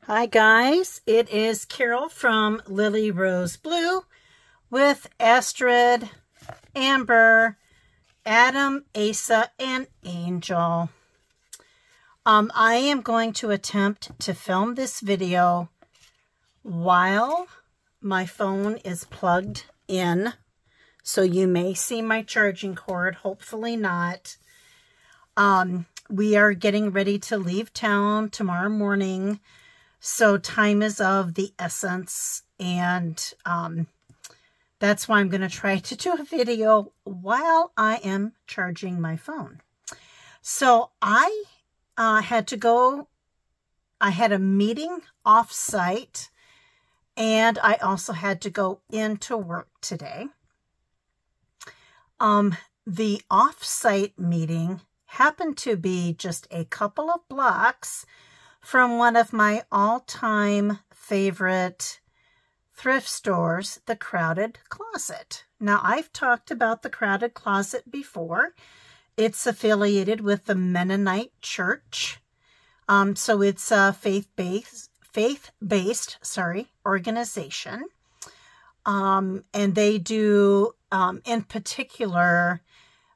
Hi guys, it is Carol from Lily Rose Blue with Astrid, Amber, Adam, Asa, and Angel. I am going to attempt to film this video while my phone is plugged in. So you may see my charging cord, hopefully not. We are getting ready to leave town tomorrow morning. So time is of the essence, and that's why I'm going to try to do a video while I am charging my phone. So I had to go, I had a meeting off-site, and I also had to go into work today. The off-site meeting happened to be just a couple of blocks from one of my all-time favorite thrift stores, the Crowded Closet. Now, I've talked about the Crowded Closet before. It's affiliated with the Mennonite Church. So it's a faith-based organization. And they do, in particular,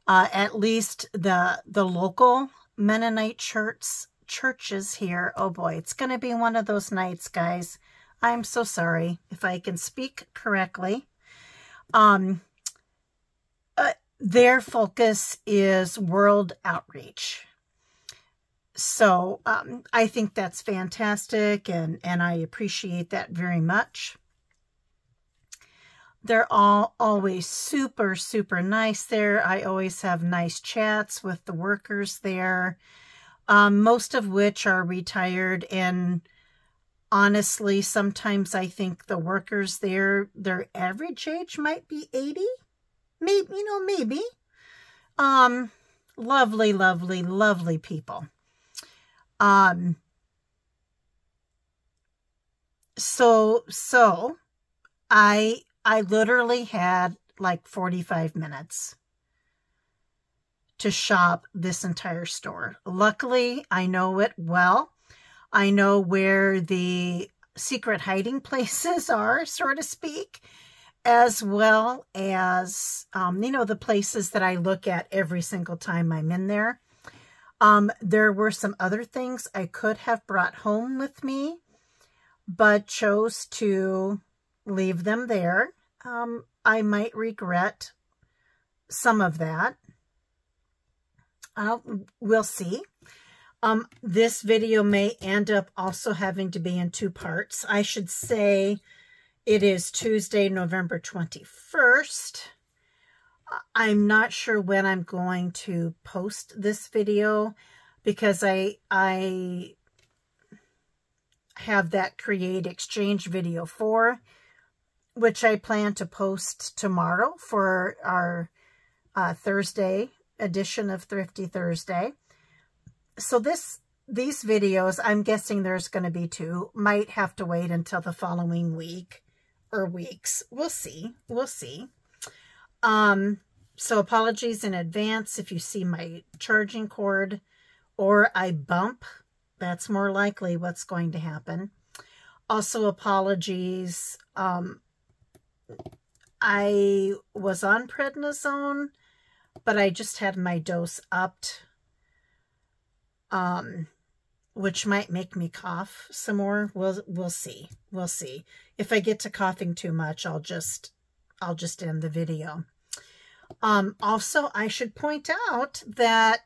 at least the local Mennonite churches here. Oh boy, it's going to be one of those nights, guys. I'm so sorry if I can speak correctly. Their focus is world outreach. So I think that's fantastic, and I appreciate that very much. They're all always super, super nice there. I always have nice chats with the workers there. Most of which are retired, and honestly, sometimes I think the workers there, their average age might be 80, maybe, maybe. Lovely, lovely, lovely people. So I literally had like 45 minutes to shop this entire store. Luckily, I know it well. I know where the secret hiding places are, so to speak, as well as, the places that I look at every single time I'm in there. There were some other things I could have brought home with me, but chose to leave them there. I might regret some of that. We'll see. This video may end up also having to be in two parts. I should say it is Tuesday, November 21st. I'm not sure when I'm going to post this video because I have that Create Exchange video for, which I plan to post tomorrow for our Thursday edition of Thrifty Thursday. So these videos, I'm guessing there's going to be two. Might have to wait until the following week or weeks. We'll see. We'll see. So apologies in advance if you see my charging cord or I bump. That's more likely what's going to happen. Also apologies. I was on prednisone, but I just had my dose upped, which might make me cough some more. We'll see. We'll see. If I get to coughing too much, I'll just end the video. Also, I should point out that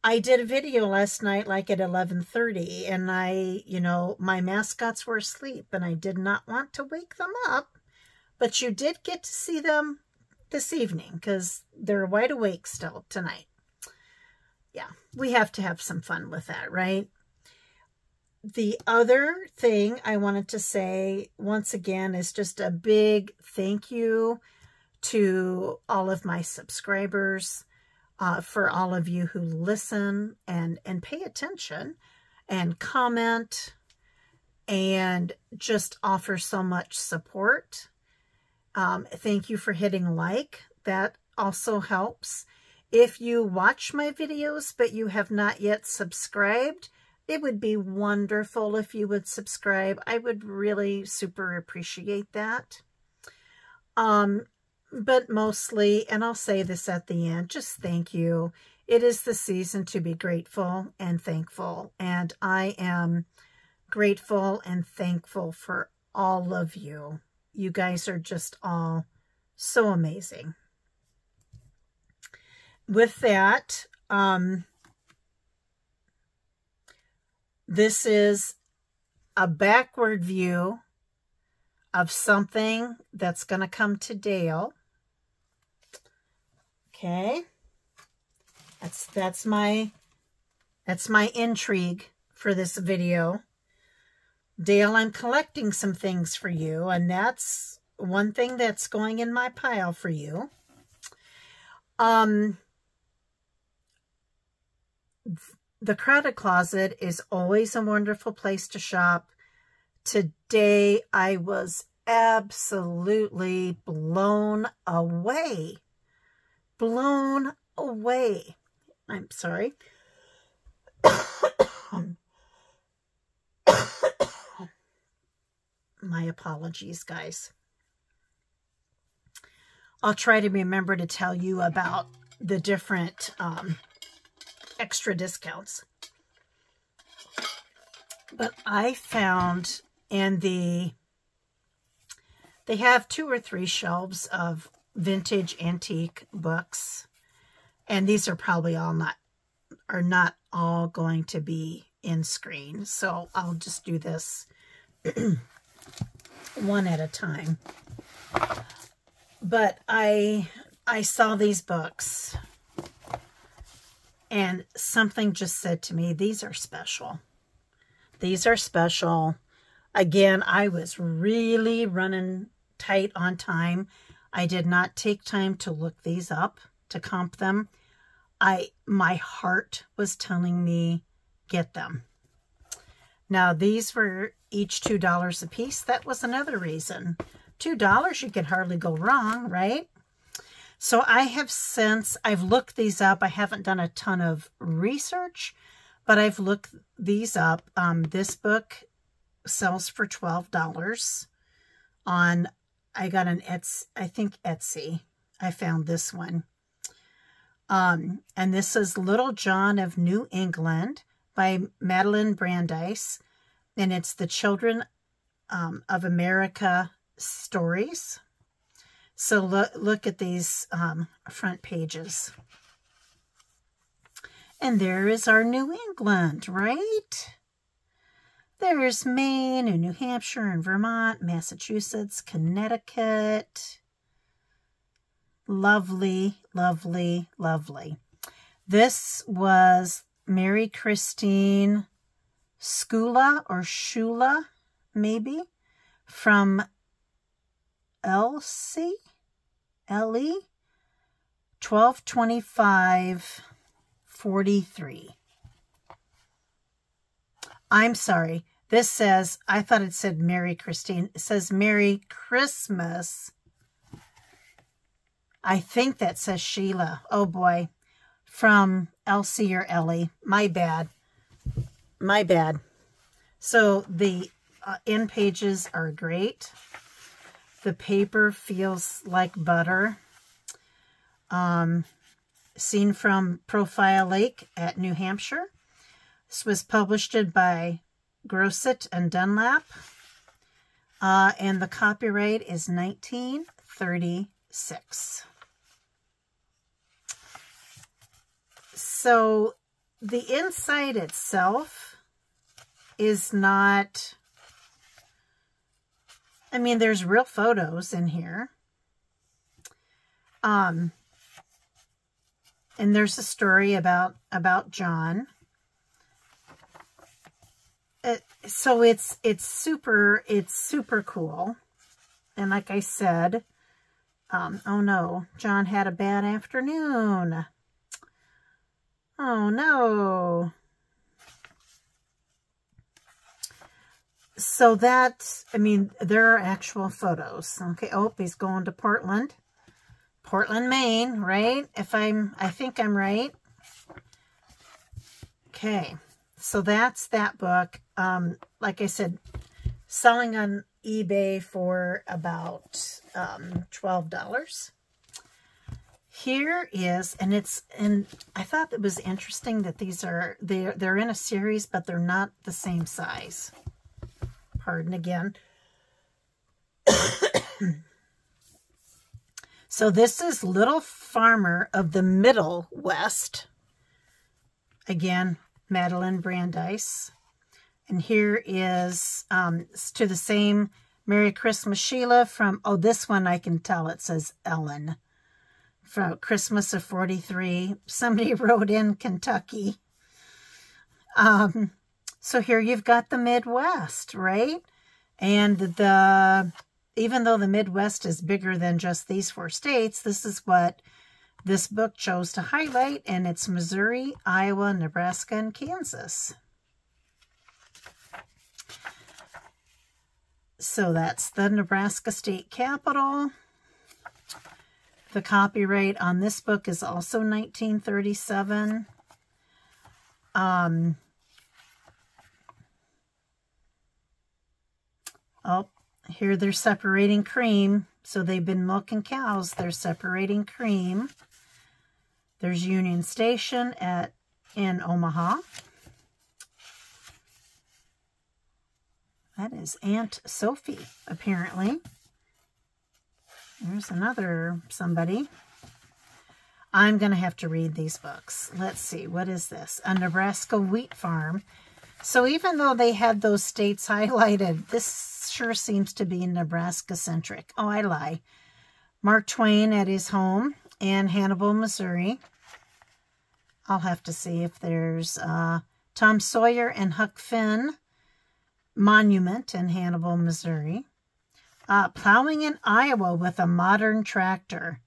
I did a video last night, like at 11:30, and my mascots were asleep, and I did not want to wake them up, but you did get to see them this evening because they're wide awake still tonight. Yeah, we have to have some fun with that, right? The other thing I wanted to say once again is just a big thank you to all of my subscribers, for all of you who listen and pay attention and comment and just offer so much support. Thank you for hitting like. That also helps. If you watch my videos but you have not yet subscribed, it would be wonderful if you would subscribe. I would really super appreciate that. But mostly, and I'll say this at the end, just thank you. It is the season to be grateful and thankful. And I am grateful and thankful for all of you. You guys are just all so amazing. With that, this is a backward view of something that's going to come to Dale. Okay. That's my intrigue for this video. Dale, I'm collecting some things for you, and that's one thing that's going in my pile for you. The Crowded Closet is always a wonderful place to shop. Today, I was absolutely blown away. Blown away. I'm sorry. My apologies, guys. I'll try to remember to tell you about the different extra discounts. But I found in they have 2 or 3 shelves of vintage antique books, and these are probably not all going to be in screen, so I'll just do this one at a time. But I saw these books, and something just said to me, these are special. These are special. Again, I was really running tight on time. I did not take time to look these up, to comp them. My heart was telling me, get them. Now, these were each $2 a piece. That was another reason. $2, you could hardly go wrong, right? So I've looked these up. I haven't done a ton of research, but I've looked these up. This book sells for $12 on, I got an Etsy, I think Etsy. I found this one. And this is Little John of New England by Madeline Brandeis. And it's the Children of America stories. So look at these front pages. And there is our New England, right? There's Maine and New Hampshire and Vermont, Massachusetts, Connecticut. Lovely, lovely, lovely. This was Mary Christine Skula or Shula, maybe, from Ellie, 12/25/43. I'm sorry. This says, I thought it said Mary Christine. It says Merry Christmas. I think that says Sheila. Oh boy. From Elsie or Ellie. My bad. My bad. So the end pages are great. The paper feels like butter. Scene from Profile Lake at New Hampshire. This was published by Grosset and Dunlap. And the copyright is 1936. So the inside itself is not, I mean, there's real photos in here. And there's a story about John. So it's super cool. And like I said, oh no, John had a bad afternoon. Oh no. So that, I mean, there are actual photos. Okay, oh, he's going to Portland, Maine, right? I think I'm right. Okay, so that's that book. Like I said, selling on eBay for about $12. Here is, and I thought it was interesting that these are, they're in a series, but they're not the same size. Pardon again. So this is Little Farmer of the Middle West. Again, Madeline Brandeis. And here is to the same Merry Christmas, Sheila, from, oh, this one I can tell it says Ellen. From Christmas of 43. Somebody wrote in Kentucky. So here you've got the Midwest, right? And even though the Midwest is bigger than just these 4 states, this is what this book chose to highlight, and it's Missouri, Iowa, Nebraska, and Kansas. So that's the Nebraska state capital. The copyright on this book is also 1937. Oh, here they're separating cream. So they've been milking cows. They're separating cream. There's Union Station in Omaha. That is Aunt Sophie, apparently. There's another somebody. I'm going to have to read these books. Let's see. What is this? A Nebraska wheat farm. So even though they had those states highlighted, this sure seems to be Nebraska-centric. Oh, I lie. Mark Twain at his home in Hannibal, Missouri. I'll have to see if there's Tom Sawyer and Huck Finn monument in Hannibal, Missouri. Plowing in Iowa with a modern tractor.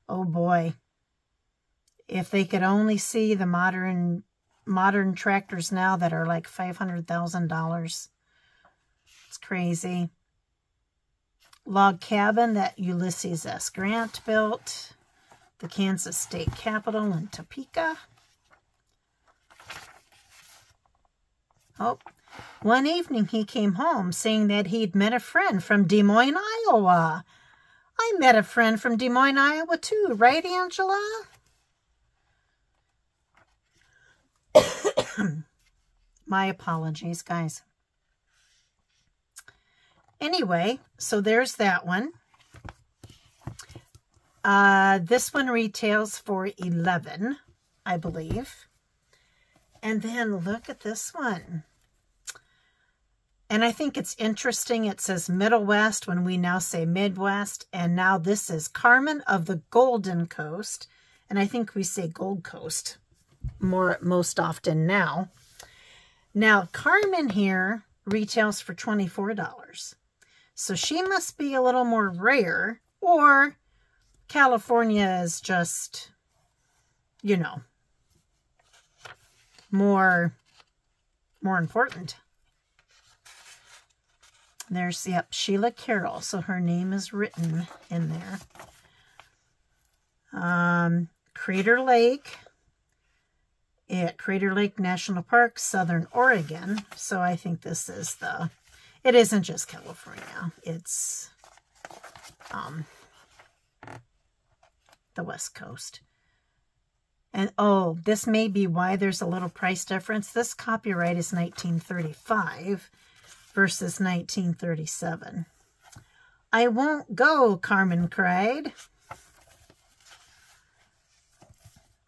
Oh boy. If they could only see the modern tractors now that are like $500,000. It's crazy. Log cabin that Ulysses S. Grant built. The Kansas State Capitol in Topeka. Oh, one evening he came home saying that he'd met a friend from Des Moines, Iowa. I met a friend from Des Moines, Iowa too, right, Angela? My apologies, guys. Anyway, so there's that one. This one retails for $11, I believe. And then look at this one. And I think it's interesting. It says Middle West when we now say Midwest. And now this is Carmen of the Golden Coast. And I think we say Gold Coast most often now. Now, Carmen here retails for $24. So she must be a little more rare, or California is just, you know, more important. There's, yep, Sheila Carroll. So her name is written in there. Crater Lake. At Crater Lake National Park, Southern Oregon. So I think this is it isn't just California. It's the West Coast. And oh, this may be why there's a little price difference. This copyright is 1935 versus 1937. I won't go, Carmen cried.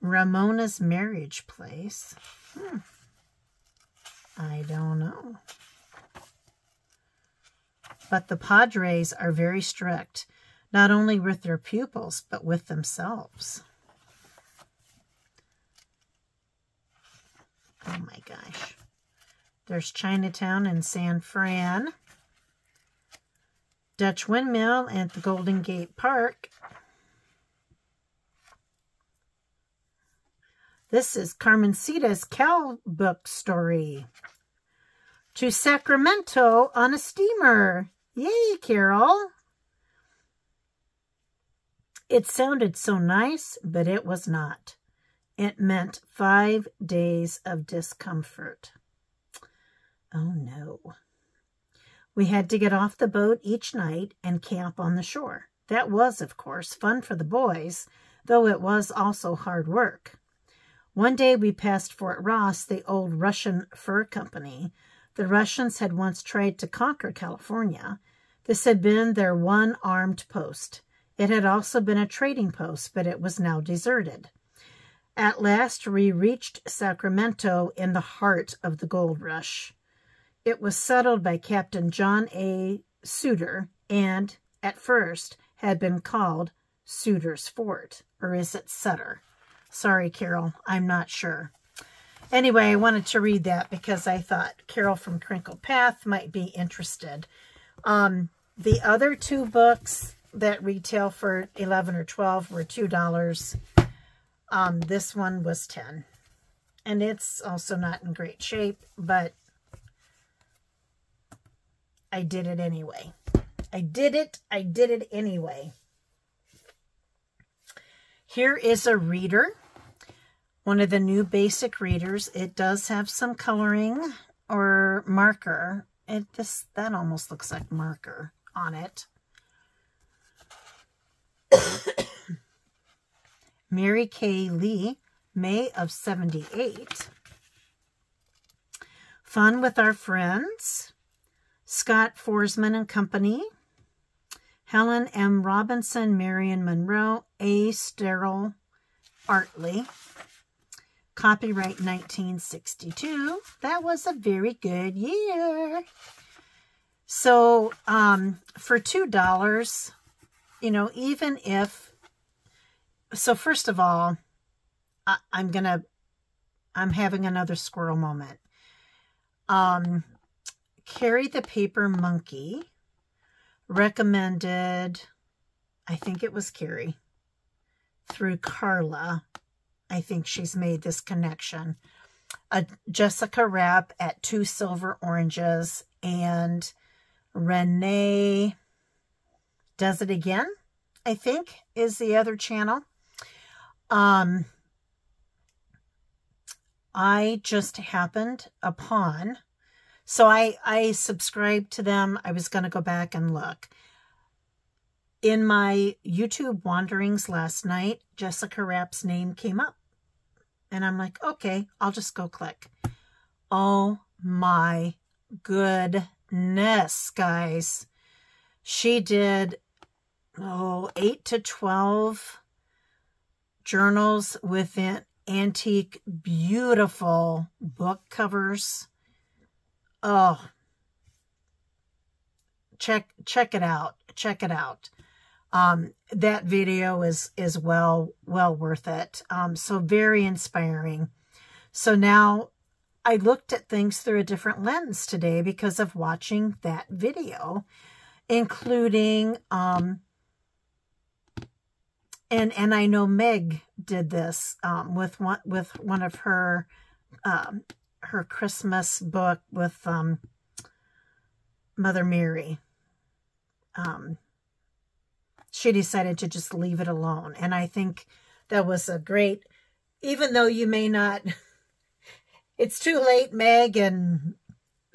Ramona's Marriage Place. I don't know. But the Padres are very strict, not only with their pupils, but with themselves. Oh my gosh. There's Chinatown in San Fran. Dutch Windmill at the Golden Gate Park. This is Carmencita's Cow Book Story. To Sacramento on a steamer. Yay, Carol. It sounded so nice, but it was not. It meant 5 days of discomfort. Oh no. We had to get off the boat each night and camp on the shore. That was, of course, fun for the boys, though it was also hard work. One day we passed Fort Ross, the old Russian fur company. The Russians had once tried to conquer California. This had been their one armed post. It had also been a trading post, but it was now deserted. At last we reached Sacramento in the heart of the gold rush. It was settled by Captain John A. Suter and, at first, had been called Suter's Fort. Or is it Sutter? Sorry, Carol, I'm not sure. Anyway, I wanted to read that because I thought Carol from Crinkled Path might be interested. The other two books that retail for $11 or $12 were $2. This one was $10. And it's also not in great shape, but I did it anyway. I did it anyway. Here is a reader. One of the new basic readers. It does have some coloring or marker. That almost looks like marker on it. Mary Kay Lee, May of '78. Fun with Our Friends. Scott Forsman and Company. Helen M. Robinson, Marion Monroe, A. Sterrell Artley. Copyright 1962. That was a very good year. So, for $2, you know, even if, so first of all, I'm having another squirrel moment. Carrie the Paper Monkey recommended, I think it was Carrie, through Carla. I think she's made this connection. Jessica Rapp at 2 Silver Oranges, and Renee Does It Again, I think, is the other channel. I just happened upon, so I subscribed to them. I was going to go back and look. In my YouTube wanderings last night, Jessica Rapp's name came up. And I'm like, okay, I'll just go click. Oh my goodness, guys. She did, 8 to 12 journals within antique, beautiful book covers. Oh, check it out. Check it out. That video is well worth it. So very inspiring. So now I looked at things through a different lens today because of watching that video, including, and I know Meg did this, with one of her Christmas book with, Mother Mary. She decided to just leave it alone. And I think that was a great, even though you may not, it's too late, Meg, and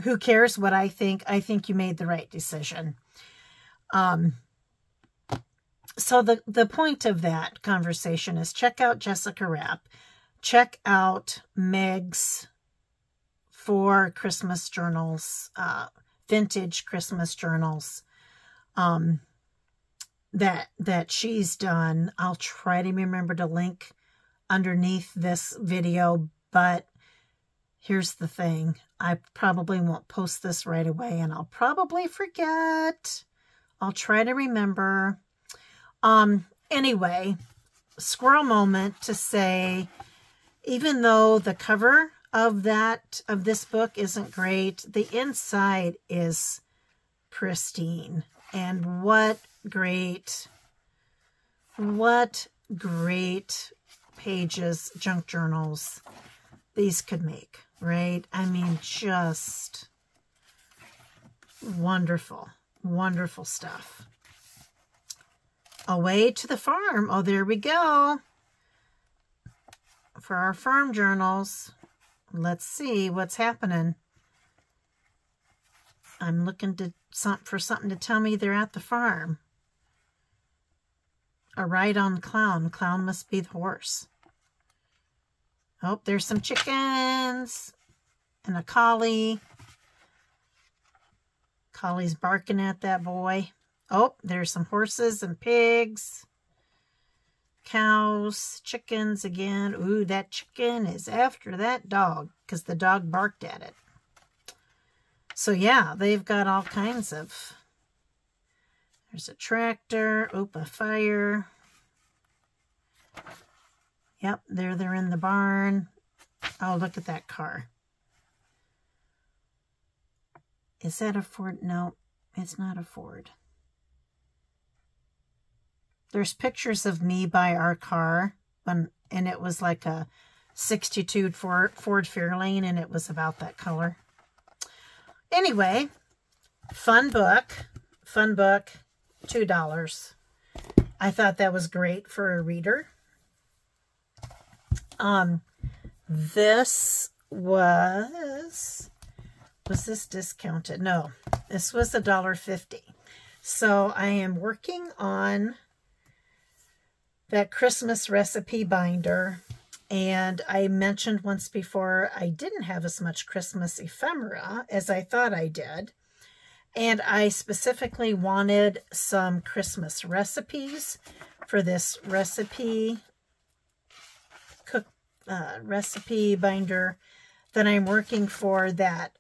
who cares what I think you made the right decision. So the point of that conversation is check out Jessica Rapp. Check out Meg's 4 Christmas journals, vintage Christmas journals, that she's done. I'll try to remember to link underneath this video, but here's the thing. I probably won't post this right away, and I'll probably forget. I'll try to remember. Anyway, squirrel moment to say, even though the cover of this book isn't great, the inside is pristine. And what great pages, junk journals these could make, right? I mean, just wonderful, wonderful stuff. Away to the farm. Oh, there we go. For our farm journals, let's see what's happening. I'm looking for something to tell me they're at the farm. A ride on Clown. Clown must be the horse. Oh, there's some chickens and a collie. Collie's barking at that boy. Oh, there's some horses and pigs. Cows, chickens again. Ooh, that chicken is after that dog because the dog barked at it. So yeah, they've got all kinds of... There's a tractor. Oh, a fire. Yep, they're in the barn. Oh, look at that car. Is that a Ford? No, it's not a Ford. There's pictures of me by our car, and it was like a 62 Ford Fairlane, and it was about that color. Anyway, fun book, $2. I thought that was great for a reader. This was this discounted? No, this was $1.50. So I am working on that Christmas recipe binder, and I mentioned once before I didn't have as much Christmas ephemera as I thought I did, and I specifically wanted some Christmas recipes for this recipe binder that I'm working for. That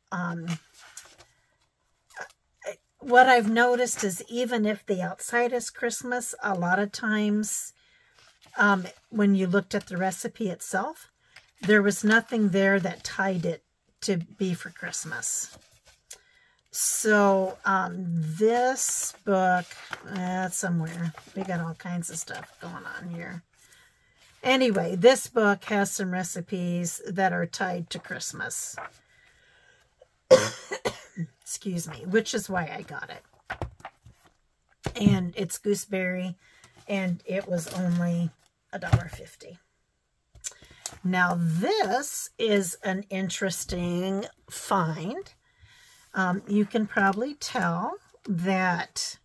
what I've noticed is even if the outside is Christmas, a lot of times when you looked at the recipe itself, there was nothing there that tied it to be for Christmas. So this book, somewhere, we got all kinds of stuff going on here. Anyway, this book has some recipes that are tied to Christmas. Excuse me, which is why I got it. And it's gooseberry, and it was only $1.50. Now, this is an interesting find. You can probably tell that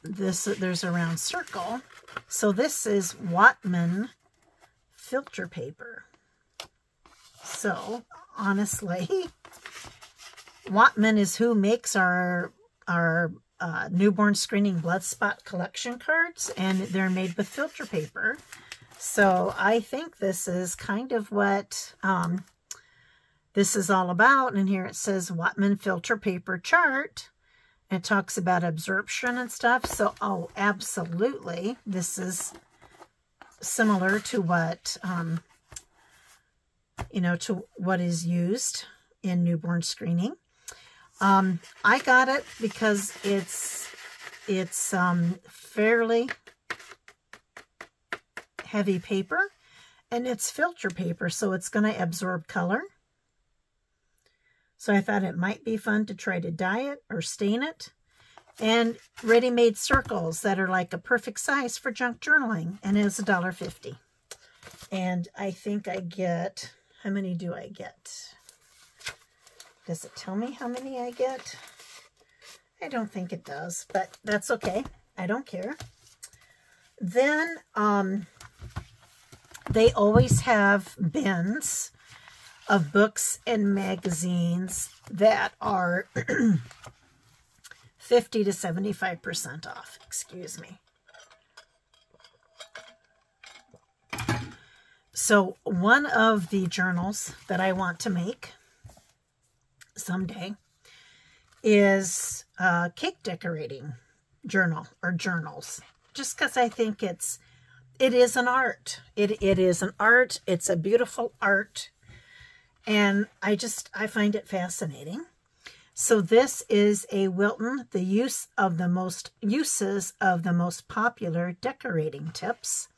there's a round circle. So this is Whatman filter paper. So honestly, Whatman is who makes our newborn screening blood spot collection cards, and they're made with filter paper. So I think this is kind of what this is all about. And here it says Whatman filter paper chart. It talks about absorption and stuff. So, oh, absolutely. This is similar to what, to what is used in newborn screening. I got it because it's fairly heavy paper, and it's filter paper, so it's going to absorb color. So I thought it might be fun to try to dye it or stain it. And ready-made circles that are like a perfect size for junk journaling. And it's $1.50. And I think I get, how many do I get? Does it tell me how many I get? I don't think it does, but that's okay. I don't care. Then they always have bins of books and magazines that are 50 to 75% off. Excuse me. So one of the journals that I want to make someday is a cake decorating journal or journals, just because I think it is an art. It is an art. It's a beautiful art. And I find it fascinating. So this is a Wilton, the uses of the most popular decorating tips.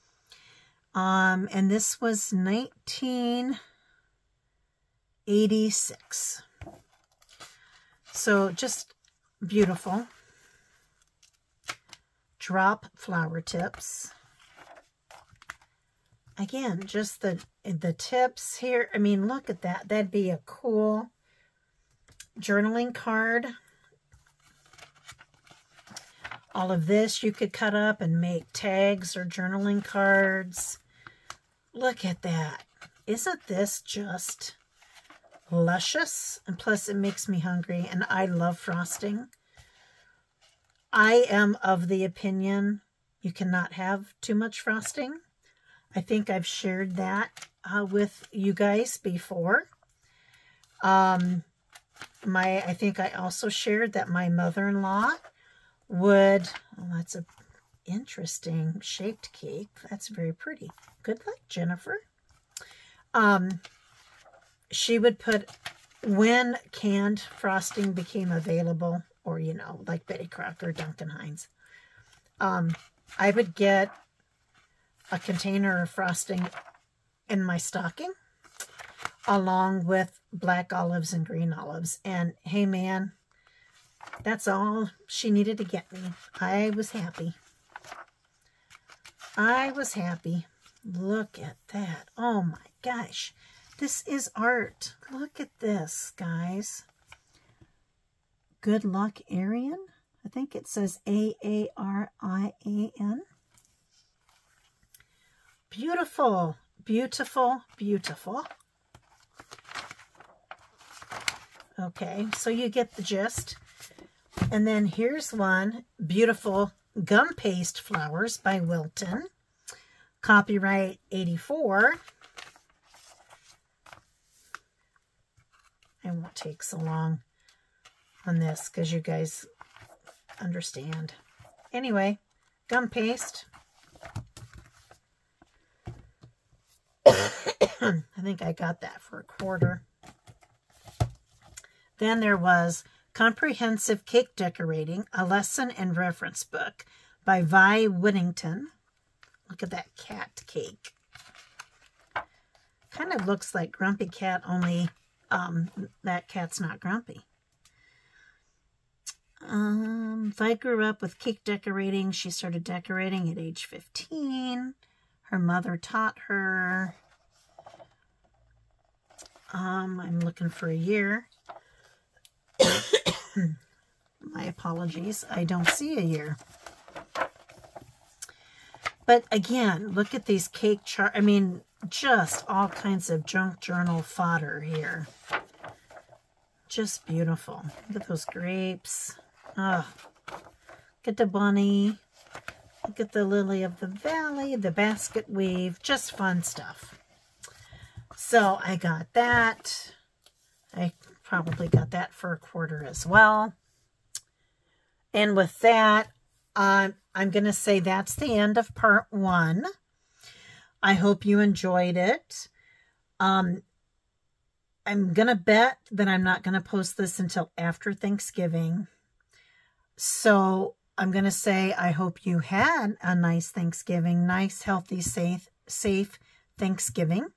And this was 1986. So just beautiful. Drop flower tips. Again, just the tips here. I mean, look at that. That'd be a cool journaling card. All of this you could cut up and make tags or journaling cards. Look at that. Isn't this just luscious? And plus it makes me hungry, and I love frosting. I am of the opinion you cannot have too much frosting. I think I've shared that with you guys before. I think I also shared that my mother-in-law would, oh, that's a interesting shaped cake. That's very pretty. Good luck, Jennifer. She would put, when canned frosting became available, or, you know, like Betty Crocker, Duncan Hines, I would get a container of frosting in my stocking, along with black olives and green olives. And hey, man, that's all she needed to get me. I was happy. I was happy. Look at that. Oh my gosh. This is art. Look at this, guys. Good luck, Arian. I think it says A-A-R-I-A-N. Beautiful, beautiful, beautiful. Okay, so you get the gist. And then here's one, beautiful gum paste flowers by Wilton. Copyright 84. I won't take so long on this because you guys understand. Anyway, gum paste. I think I got that for $1. Then there was Comprehensive Cake Decorating, a Lesson and Reference Book by Vi Whittington. Look at that cat cake. Kind of looks like Grumpy Cat, only that cat's not grumpy. Vi grew up with cake decorating. She started decorating at age 15. Her mother taught her. I'm looking for a year. My apologies. I don't see a year. But again, look at these cake chart. I mean, just all kinds of junk journal fodder here. Just beautiful. Look at those grapes. Oh, look at the bunny. Look at the lily of the valley, the basket weave. Just fun stuff. So I got that. I probably got that for $1 as well. And with that, I'm going to say that's the end of part 1. I hope you enjoyed it. I'm going to bet that I'm not going to post this until after Thanksgiving. So I'm going to say I hope you had a nice Thanksgiving, nice, healthy, safe Thanksgiving.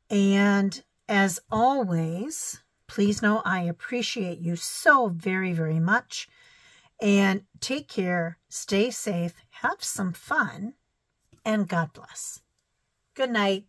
And as always, please know I appreciate you so very, very much. And take care, stay safe, have some fun, and God bless. Good night.